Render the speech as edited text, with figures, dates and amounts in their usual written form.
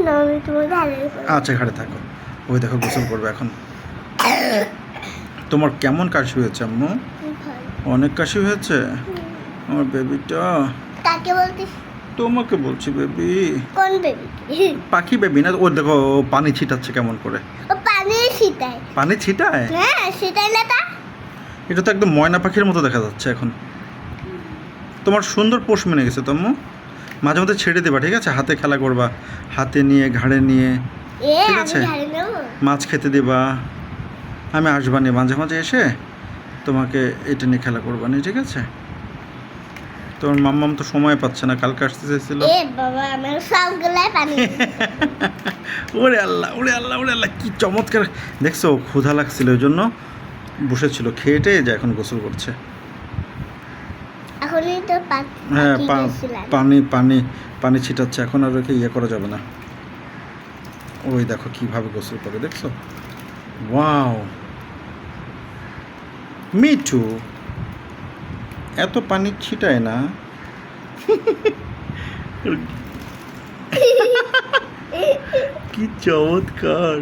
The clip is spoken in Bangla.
না, আমি তোমার ঘাড়ে আচ্ছা ঘাড়ে থাকো। ওই দেখো গোসল করবে এখন। তোমার কেমন কাশি হয়েছে আম্মু? অনেক কাশি হয়েছে আমার বেবিটা। কাকে বলতিস? তোমাকে বলছি বেবি। কোন বেবি? পাখি বেবি না? ও দেখো ও পানি ছিটাচ্ছে কেমন করে। ও পানি ছিটায়। পানি ছিটায়? হ্যাঁ, ছিটায় না তা? এটা তো একদম ময়না পাখির মতো দেখা যাচ্ছে এখন। তোমার সুন্দর পোষ মেনে গেছে তো আম্মু। মাঝে মধ্যে ছেড়ে দেবা, ঠিক আছে? হাতে খেলা করবা, হাতে নিয়ে ঘাড়ে নিয়ে, ঠিক আমি আছে? ঘাড়ে নেবো? মাছ খেতে দেবা, আমি আসবানি মাঝে মাঝে এসে তোমাকে এটা নিয়ে খেলা করবানি, ঠিক আছে? তোমার মাম্মাম তো সময় পাচ্ছে না, কালকে আসতে চেয়েছিল। বাবা, আমার সবগুলাই পানি। ওরে আল্লাহ, ওরে আল্লাহ, ওরে আল্লাহ, কি চমৎকার! দেখছো ক্ষুধা লাগছিল, ওই জন্য বসেছিল, খেয়েটে যে এখন গোসল করছে। এখনই তো হ্যাঁ, গেছিলাম। পানি পানি পানি ছিটাচ্ছে, এখন আর ওকে ইয়ে করা যাবে না। ওই দেখো কিভাবে গোসল করে, দেখছো? ওয়াও, মিঠু এত পানি ছিটায় না। কি চমৎকার!